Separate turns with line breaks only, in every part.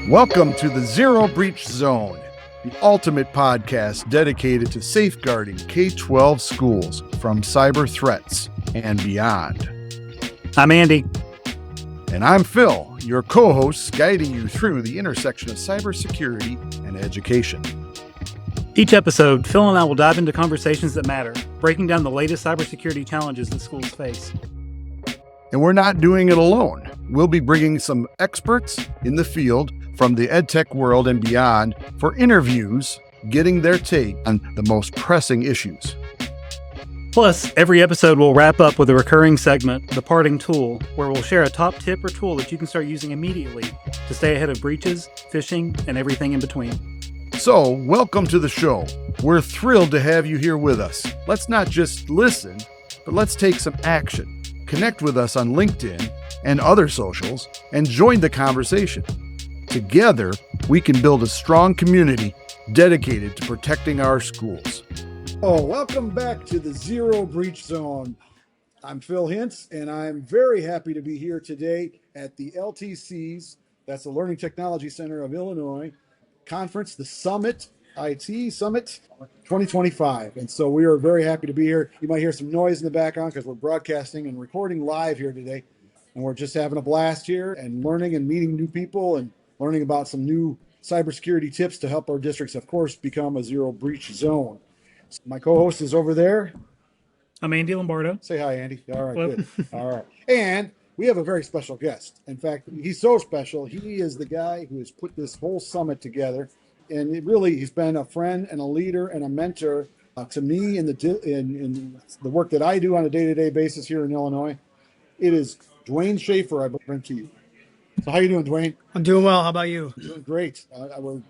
Welcome to the Zero Breach Zone, the ultimate podcast dedicated to safeguarding K-12 schools from cyber threats and beyond.
I'm Andy.
And I'm Phil, your co-host guiding you through the intersection of cybersecurity and education.
Each episode, Phil and I will dive into conversations that matter, breaking down the latest cybersecurity challenges that schools face.
And we're not doing it alone. We'll be bringing some experts in the field from the edtech world and beyond for interviews, getting their take on the most pressing issues.
Plus, every episode will wrap up with a recurring segment, The Parting Tool, where we'll share a top tip or tool that you can start using immediately to stay ahead of breaches, phishing, and everything in between.
So, welcome to the show. We're thrilled to have you here with us. Let's not just listen, but let's take some action. Connect with us on LinkedIn and other socials and join the conversation. Together, we can build a strong community dedicated to protecting our schools. Welcome back to the Zero Breach Zone. I'm Phil Hintz, and I'm very happy to be here today at the LTC's, that's the Learning Technology Center of Illinois, conference, the Summit, IT Summit 2025. And so we are very happy to be here. You might hear some noise in the background because we're broadcasting and recording live here today. And we're just having a blast here and learning and meeting new people and learning about some new cybersecurity tips to help our districts, of course, become a zero breach zone. So my co-host is over there.
I'm Andy Lombardo.
Say hi, Andy. All right, good. All right. And we have a very special guest. In fact, he's so special. He is the guy who has put this whole summit together. And he's been a friend and a leader and a mentor to me in the work that I do on a day-to-day basis here in Illinois. It is Duane Shaffer I bring to you. So how you doing, Duane?
I'm doing well. How about you?
Doing great. We're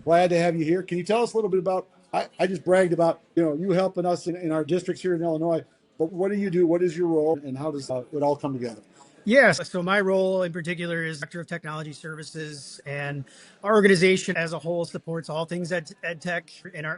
glad to have you here. Can you tell us a little bit about, I just bragged about, you helping us in our districts here in Illinois, but what do you do? What is your role and how does it all come together?
Yes. So my role in particular is Director of Technology Services, and our organization as a whole supports all things ed tech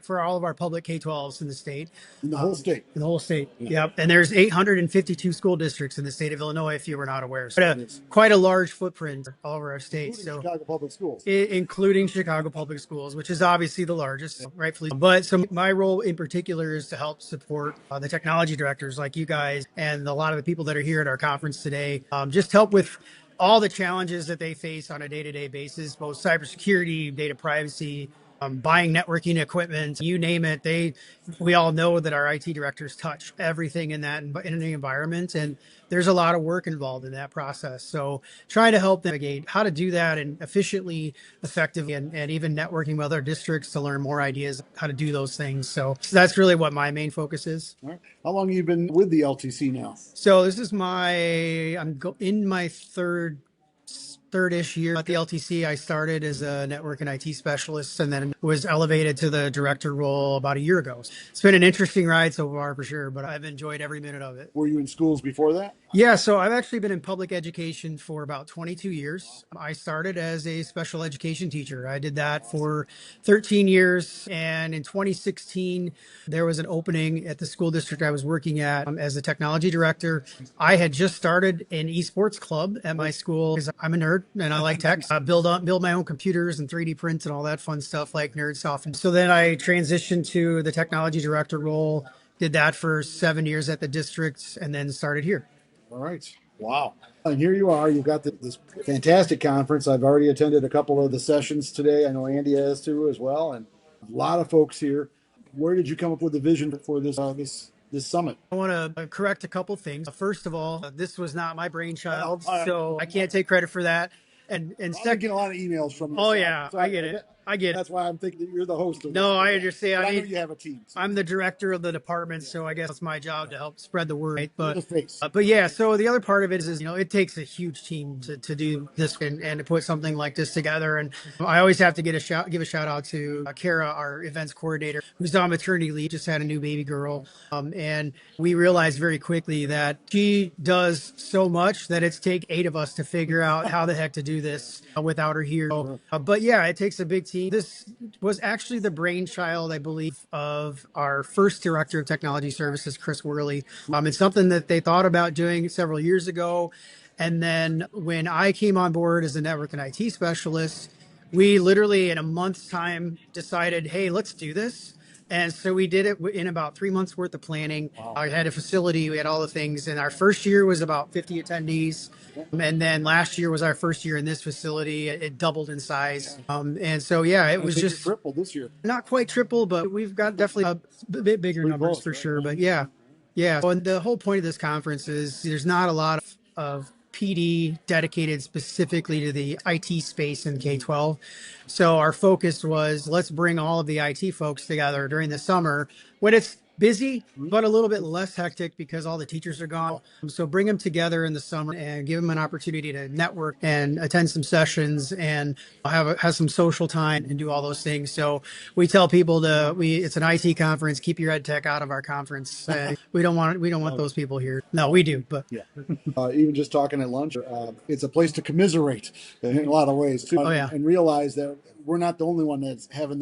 for all of our public K-12s in the state.
In the whole state?
In the whole state, yeah. Yep. And there's 852 school districts in the state of Illinois, if you were not aware. So quite a large footprint all over our state.
Including Chicago Public Schools.
Including Chicago Public Schools, which is obviously the largest, rightfully. But so my role in particular is to help support the technology directors like you guys and a lot of the people that are here at our conference today. Just help with all the challenges that they face on a day-to-day basis, both cybersecurity, data privacy, buying networking equipment, you name it. We all know that our IT directors touch everything in the environment, and there's a lot of work involved in that process. So trying to help them navigate how to do that and efficiently, effectively, and even networking with other districts to learn more ideas how to do those things. So that's really what my main focus is.
All right. How long have you been with the LTC now?
So this is I'm in my third-ish year at the LTC. I started as a network and IT specialist and then was elevated to the director role about a year ago. It's been an interesting ride so far for sure, but I've enjoyed every minute of it.
Were you in schools before that?
Yeah, so I've actually been in public education for about 22 years. I started as a special education teacher. I did that for 13 years. And in 2016, there was an opening at the school district I was working at as a technology director. I had just started an esports club at my school because I'm a nerd and I like tech. I build my own computers and 3D print and all that fun stuff like nerd stuff. And so then I transitioned to the technology director role, did that for 7 years at the district, and then started here.
All right. Wow. And here you are. You've got this fantastic conference. I've already attended a couple of the sessions today. I know Andy has too as well, and a lot of folks here. Where did you come up with the vision for this summit?
I want to correct a couple things. First of all, this was not my brainchild, so I can't take credit for that. And
I get a lot of emails from you.
Oh, yeah, I get it.
That's why I'm thinking that you're the host of
No, I understand.
I know you have a team. So.
I'm the director of the department, so I guess it's my job to help spread the word. Right?
But
yeah, so the other part of it is it takes a huge team to do this and to put something like this together. And I always have to give a shout out to Kara, our events coordinator, who's on maternity leave, just had a new baby girl. And we realized very quickly that she does so much that it's take 8 of us to figure out how the heck to do this without her here. But yeah, it takes a big team. This was actually the brainchild, I believe, of our first director of technology services, Chris Worley. It's something that they thought about doing several years ago. And then when I came on board as a network and IT specialist, We literally in a month's time decided, hey, let's do this. And so we did it in about 3 months worth of planning. I had a facility, we had all the things. And our first year was about 50 attendees. And then last year was our first year in this facility. It doubled in size. And so, yeah, it was just
triple this year.
not quite triple, but we've got definitely a bit bigger numbers
close,
for
right?
sure. But yeah, yeah. And the whole point of this conference is there's not a lot of PD dedicated specifically to the IT space in K-12. So our focus was let's bring all of the IT folks together during the summer when it's busy, but a little bit less hectic because all the teachers are gone. So bring them together in the summer and give them an opportunity to network and attend some sessions and have some social time and do all those things. So we tell people it's an IT conference. Keep your ed tech out of our conference. We don't want those people here. No, we do, but
Even just talking at lunch, it's a place to commiserate in a lot of ways too,
oh yeah.
and realize that we're not the only one that's having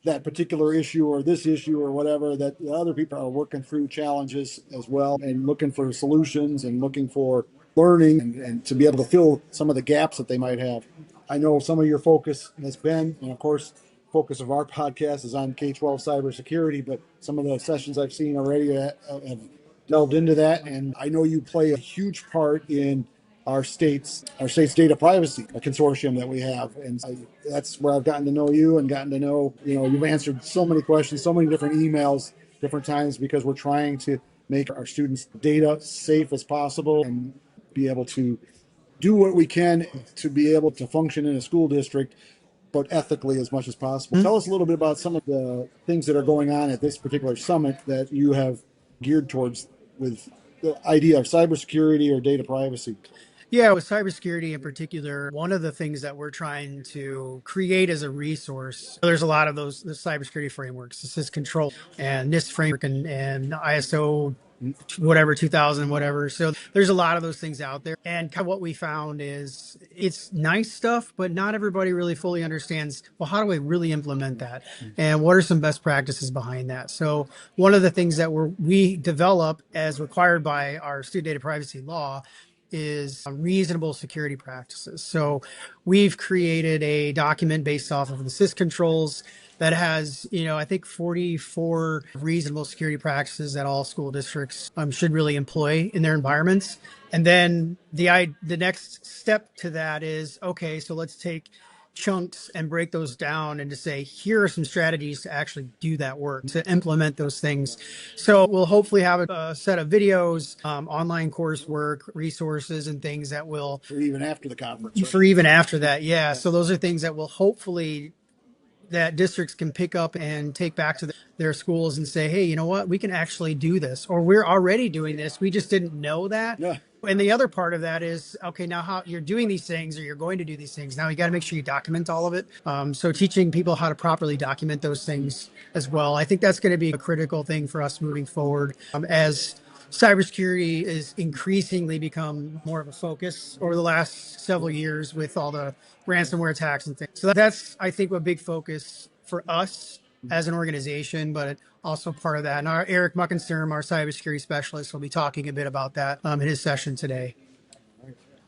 that particular issue or this issue or whatever. That the other people are working through challenges as well and looking for solutions and looking for learning and to be able to fill some of the gaps that they might have. I know some of your focus has been, and of course, focus of our podcast is on K-12 cybersecurity, but some of the sessions I've seen already have delved into that, and I know you play a huge part in our state's data privacy consortium that we have, and that's where I've gotten to know you and gotten to know you've answered so many questions, so many different emails, different times because we're trying to make our students' data safe as possible and be able to do what we can to be able to function in a school district but ethically as much as possible. Tell us a little bit about some of the things that are going on at this particular summit that you have geared towards with the idea of cybersecurity or data privacy.
Yeah, with cybersecurity in particular, one of the things that we're trying to create as a resource, there's a lot of the cybersecurity frameworks, the syscontrol and NIST framework and ISO whatever 2000 whatever. So there's a lot of those things out there, and kind of what we found is it's nice stuff, but not everybody really fully understands, well, how do we really implement that and what are some best practices behind that. So one of the things that we develop as required by our student data privacy law is reasonable security practices. So we've created a document based off of the syscontrols that has, I think 44 reasonable security practices that all school districts should really employ in their environments. And then the next step to that is, okay, so let's take chunks and break those down and to say, here are some strategies to actually do that work, to implement those things. So we'll hopefully have a set of videos, online coursework, resources, and things that will.
For even after the conference. Right?
For even after that, yeah. So those are things that will hopefully that districts can pick up and take back to their schools and say, hey, you know what, we can actually do this, or we're already doing this. We just didn't know that.
Yeah.
And the other part of that is, okay, now how you're doing these things or you're going to do these things. Now you got to make sure you document all of it. So teaching people how to properly document those things as well. I think that's going to be a critical thing for us moving forward as cybersecurity is increasingly become more of a focus over the last several years with all the ransomware attacks and things. So that's, I think, a big focus for us as an organization, but also part of that. And our Eric Muckensturm, our cybersecurity specialist, will be talking a bit about that in his session today.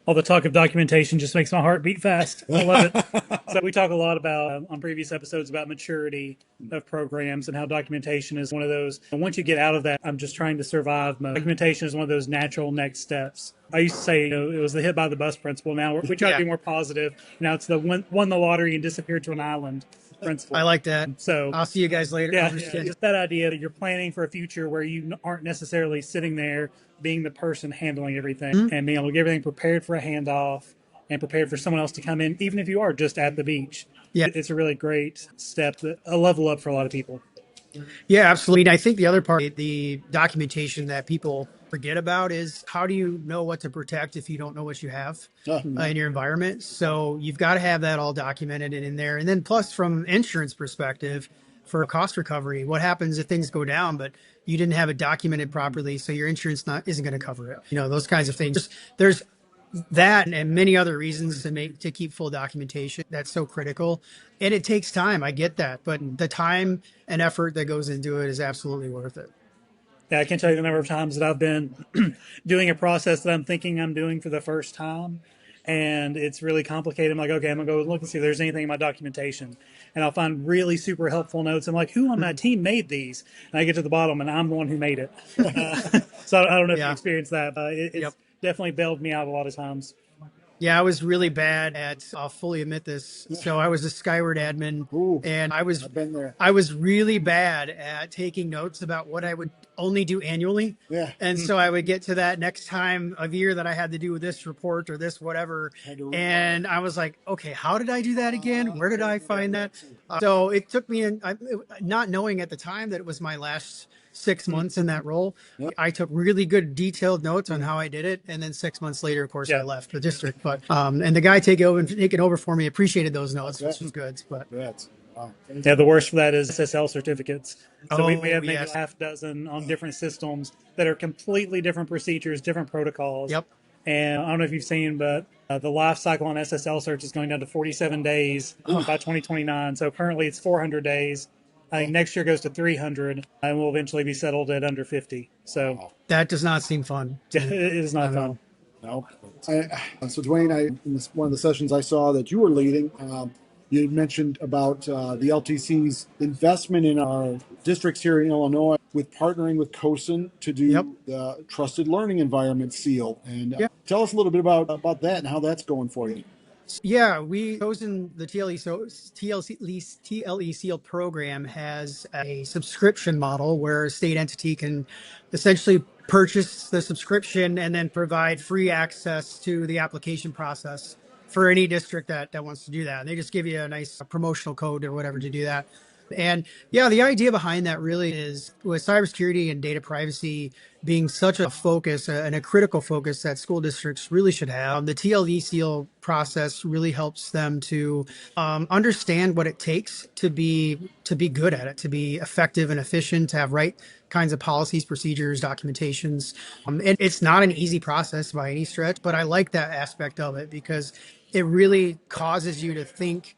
All the talk of documentation just makes my heart beat fast. I love it. So we talk a lot about on previous episodes about maturity of programs and how documentation is one of those. And once you get out of that, I'm just trying to survive mode. Documentation is one of those natural next steps. I used to say it was the hit by the bus principle. Now we try to be more positive. Now it's the won the lottery and disappeared to an island principle.
I like that.
So
I'll see you guys later.
Yeah, just that idea that you're planning for a future where you aren't necessarily sitting there being the person handling everything and being able to get everything prepared for a handoff and prepared for someone else to come in, even if you are just at the beach.
Yeah,
it's a really great step, a level up for a lot of people.
Yeah, absolutely. And I think the other part, the documentation that people forget about is how do you know what to protect if you don't know what you have in your environment? So you've got to have that all documented and in there. And then plus from insurance perspective for cost recovery, what happens if things go down, but you didn't have it documented properly, so your insurance isn't going to cover it. Those kinds of things. There's that and many other reasons to keep full documentation. That's so critical, and it takes time. I get that, but the time and effort that goes into it is absolutely worth it.
Yeah, I can't tell you the number of times that I've been doing a process that I'm thinking I'm doing for the first time, and it's really complicated. I'm like, okay, I'm gonna go look and see if there's anything in my documentation, and I'll find really super helpful notes. I'm like, who on my team made these? And I get to the bottom, and I'm the one who made it. So I don't know if you
Yeah.
experienced that. It's
Yep.
definitely bailed me out a lot of times.
Yeah, I was really bad at, I'll fully admit this. So I was a Skyward admin,
Ooh,
and
I've been there.
I was really bad at taking notes about what I would only do annually.
Yeah.
And so I would get to that next time of year that I had to do this report or this whatever. And I was like, okay, how did I do that again? Where did I find that? So it took me not knowing at the time that it was my last 6 months in that role.
Yep.
I took really good detailed notes on how I did it. And then 6 months later, of course, I
Yeah.
left the district. But and the guy taking over for me appreciated those notes, which was good. But
That's wow.
Yeah, the worst for that is SSL certificates. So we have maybe
yes.
a half dozen on different systems that are completely different procedures, different protocols.
Yep.
And I don't know if you've seen, but the life cycle on SSL search is going down to 47 days by 2029. So currently it's 400 days. I think next year goes to 300 and will eventually be settled at under 50. So
That does not seem fun.
it is not
I know.
fun.
No. So Duane, in one of the sessions I saw that you were leading, you had mentioned about the LTC's investment in our districts here in Illinois with partnering with COSIN to do
Yep.
the Trusted Learning Environment seal. And
Yeah.
tell us a little bit about that and how that's going for you.
Yeah, we chosen the TLE. So TLE Seal program has a subscription model where a state entity can essentially purchase the subscription and then provide free access to the application process for any district that wants to do that. And they just give you a nice promotional code or whatever to do that. And yeah, the idea behind that really is with cybersecurity and data privacy being such a focus and a critical focus that school districts really should have. The TLE seal process really helps them to understand what it takes to be good at it, to be effective and efficient, to have right kinds of policies, procedures, documentations. And it's not an easy process by any stretch, but I like that aspect of it because it really causes you to think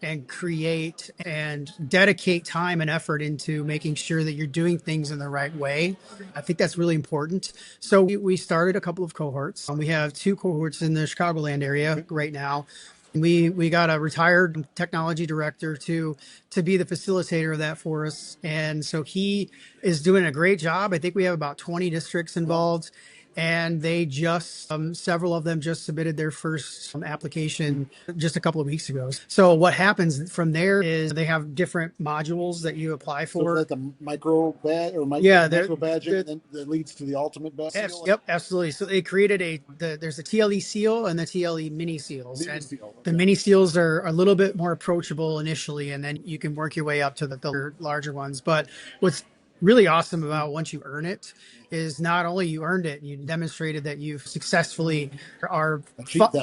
and create and dedicate time and effort into making sure that you're doing things in the right way. I think that's really important. So we started a couple of cohorts. We have 2 cohorts in the Chicagoland area right now. We got a retired technology director to be the facilitator of that for us. And so he is doing a great job. I think we have about 20 districts involved. And they just, several of them just submitted their first application just a couple of weeks ago. So what happens from there is they have different modules that you apply
So
for.
is that the micro badge or
Yeah,
micro badging that leads to the ultimate badge? seal?
Yep, absolutely. So they created there's a TLE seal and the TLE mini seals.
Mini
And
seal,
the
okay.
mini seals are a little bit more approachable initially, and then you can work your way up to the larger ones. But what's really awesome about once you earn it is not only you earned it, you demonstrated that you've successfully are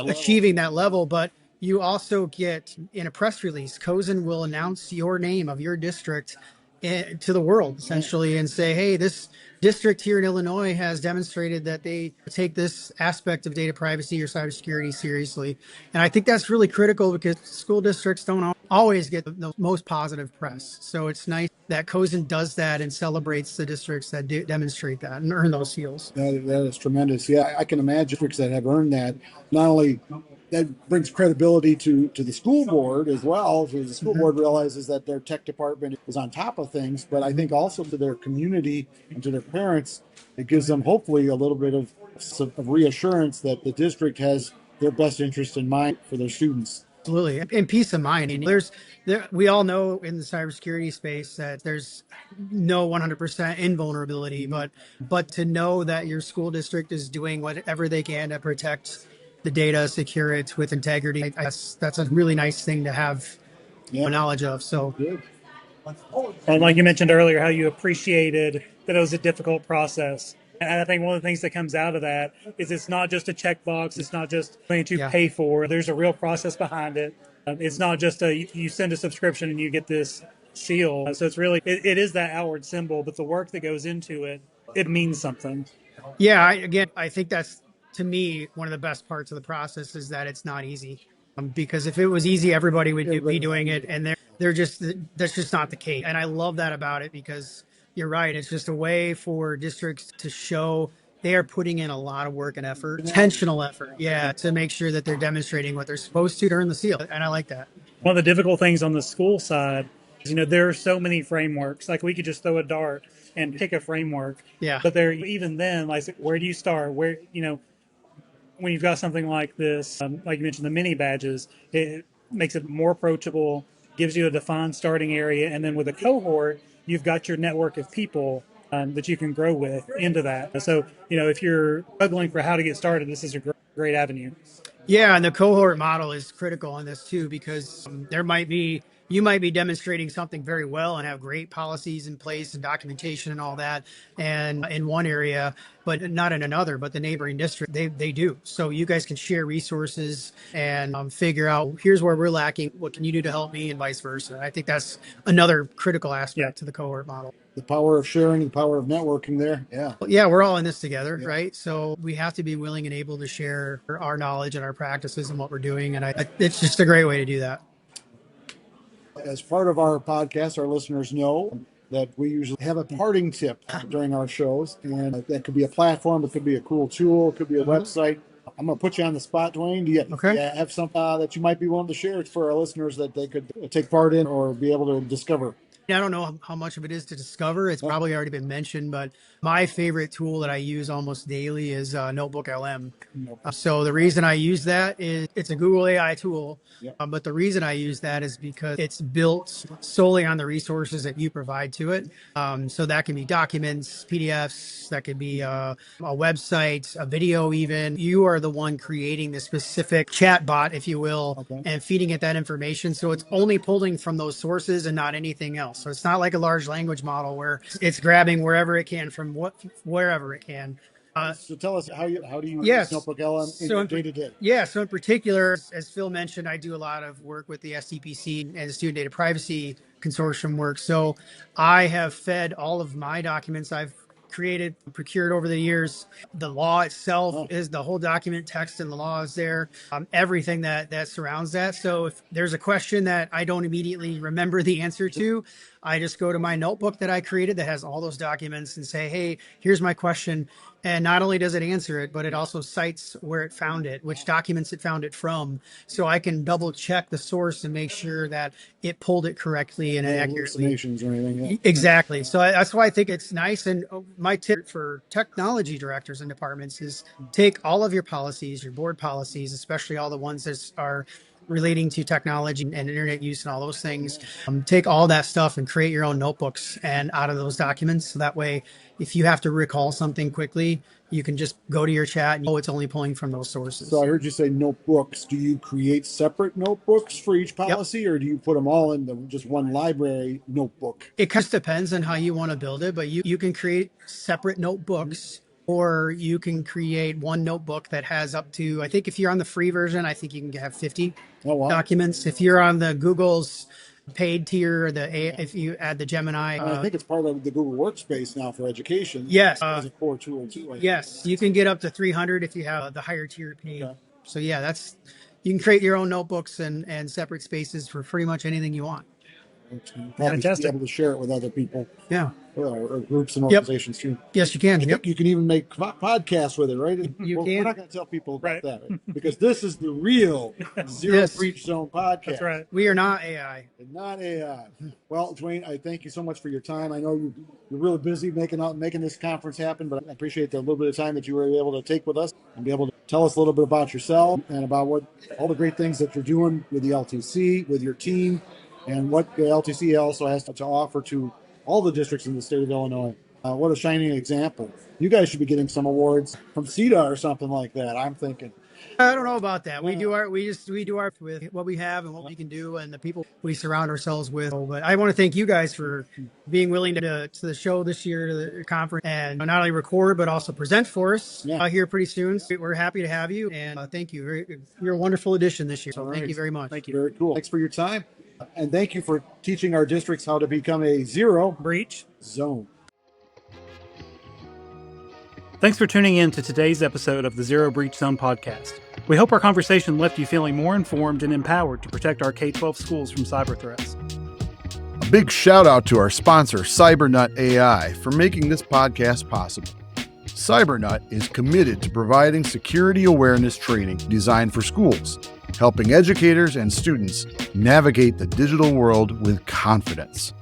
achieving that level, but you also get in a press release, COSIN will announce your name of your district to the world essentially and say, hey, this district here in Illinois has demonstrated that they take this aspect of data privacy or cybersecurity seriously. And I think that's really critical because school districts don't always get the most positive press. So it's nice that COSIN does that and celebrates the districts that demonstrate that and earn those seals.
That is tremendous. Yeah, I can imagine districts that have earned that. Not only that brings credibility to the school board as well, so the school board realizes that their tech department is on top of things, but I think also to their community and to their parents, it gives them hopefully a little bit of reassurance that the district has their best interest in mind for their students.
Absolutely. And peace of mind. And we all know in the cybersecurity space that there's no 100% invulnerability, but to know that your school district is doing whatever they can to protect the data, secure it with integrity, that's a really nice thing to have knowledge of. So
Good.
And like you mentioned earlier, how you appreciated that it was a difficult process. And I think one of the things that comes out of that is it's not just a checkbox. It's not just something to pay for. There's a real process behind it. It's not just you send a subscription and you get this seal. So it's really, it is that outward symbol, but the work that goes into it, it means something.
yeah, I think that's, to me, one of the best parts of the process is that it's not easy. Because if it was easy, everybody would be doing it, and that's just not the case. And I love that about it because you're right. It's just a way for districts to show they are putting in a lot of work and effort, intentional effort, to make sure that they're demonstrating what they're supposed to earn the seal. And I like that.
One of the difficult things on the school side is, there are so many frameworks. Like we could just throw a dart and pick a framework.
Yeah.
But there, even then, like, where do you start? Where, when you've got something like this, like you mentioned, the mini badges, it makes it more approachable, gives you a defined starting area, and then with a cohort, you've got your network of people that you can grow with into that. So, if you're struggling for how to get started, this is a great avenue.
Yeah, and the cohort model is critical on this too, because you might be demonstrating something very well and have great policies in place and documentation and all that, and in one area, but not in another. But the neighboring district, they do. So you guys can share resources and figure out, here's where we're lacking. What can you do to help me, and vice versa. I think that's another critical aspect to the cohort model.
The power of sharing, the power of networking there.
Yeah, we're all in this together, right? So we have to be willing and able to share our knowledge and our practices and what we're doing. And it's just a great way to do that.
As part of our podcast, our listeners know that we usually have a parting tip during our shows. And that could be a platform, it could be a cool tool, it could be a website. I'm going to put you on the spot, Duane. Do you have something that you might be willing to share for our listeners that they could take part in or be able to discover?
I don't know how much of it is to discover. It's probably already been mentioned, but my favorite tool that I use almost daily is Notebook LM. So the reason I use that is it's a Google AI tool, but the reason I use that is because it's built solely on the resources that you provide to it. So that can be documents, PDFs, that could be a website, a video even. You are the one creating the specific chat bot, if you will, and feeding it that information. So it's only pulling from those sources and not anything else. So it's not like a large language model where it's grabbing wherever it can from wherever it can.
So tell us how do you use Notebook LM in day to day?
Yeah, so in particular, as Phil mentioned, I do a lot of work with the SDPC and the Student Data Privacy Consortium work. So I have fed all of my documents I've created, procured over the years. The law itself is the whole document, text and the law is there, everything that surrounds that. So if there's a question that I don't immediately remember the answer to, I just go to my notebook that I created that has all those documents and say, hey, here's my question. And not only does it answer it, but it also cites where it found it, which documents it found it from. So I can double check the source and make sure that it pulled it correctly and accurately.
Hallucinations or anything.
Exactly. So that's why I think it's nice. And my tip for technology directors and departments is take all of your policies, your board policies, especially all the ones that are relating to technology and internet use and all those things. Take all that stuff and create your own notebooks and out of those documents. So that way, if you have to recall something quickly, you can just go to your chat and it's only pulling from those sources.
So I heard you say notebooks. Do you create separate notebooks for each policy or do you put them all in just one library notebook?
It just depends on how you want to build it, but you can create separate notebooks. Or you can create one notebook that has up to, I think if you're on the free version, I think you can have 50 documents. If you're on the Google's paid tier, if you add the Gemini.
I think it's part of the Google Workspace now for education.
Yes.
As a core tool too.
Yes, you can get up to 300 if you have the higher tier paid. Okay. So you can create your own notebooks and separate spaces for pretty much anything you want.
Fantastic. Be able to share it with other people.
Yeah.
Or groups and organizations too.
Yes, you can.
You can even make podcasts with it, right?
You can.
We're not going to tell people about that because this is the real Zero Breach Zone podcast.
That's right.
We are not AI.
Not AI. Well, Duane, I thank you so much for your time. I know you're really busy making this conference happen, but I appreciate the little bit of time that you were able to take with us and be able to tell us a little bit about yourself and about all the great things that you're doing with the LTC, with your team, and what the LTC also has to offer to all the districts in the state of Illinois. What a shining example. You guys should be getting some awards from CETA or something like that, I'm thinking.
I don't know about that. We do our with what we have and what we can do and the people we surround ourselves with. But I want to thank you guys for being willing to the show this year, to the conference, and not only record but also present for us here pretty soon. So we're happy to have you, and thank you. You're a wonderful addition this year. So thank you very much.
Thank you.
Very cool. Thanks for your time. And thank you for teaching our districts how to become a zero
breach
zone.
Thanks for tuning in to today's episode of the Zero Breach Zone podcast. We hope our conversation left you feeling more informed and empowered to protect our K-12 schools from cyber threats.
A big shout out to our sponsor, CyberNut AI, for making this podcast possible. CyberNut is committed to providing security awareness training designed for schools, helping educators and students navigate the digital world with confidence.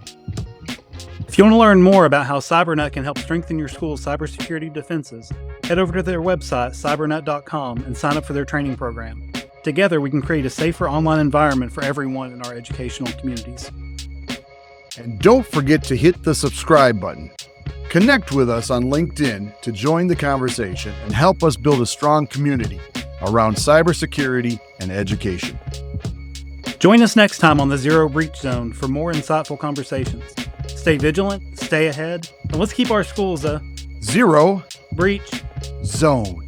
If you want to learn more about how CyberNut can help strengthen your school's cybersecurity defenses, head over to their website, cybernut.com, and sign up for their training program. Together, we can create a safer online environment for everyone in our educational communities.
And don't forget to hit the subscribe button. Connect with us on LinkedIn to join the conversation and help us build a strong community around cybersecurity and education.
Join us next time on the Zero Breach Zone for more insightful conversations. Stay vigilant, stay ahead, and let's keep our schools a
Zero
breach
Zone.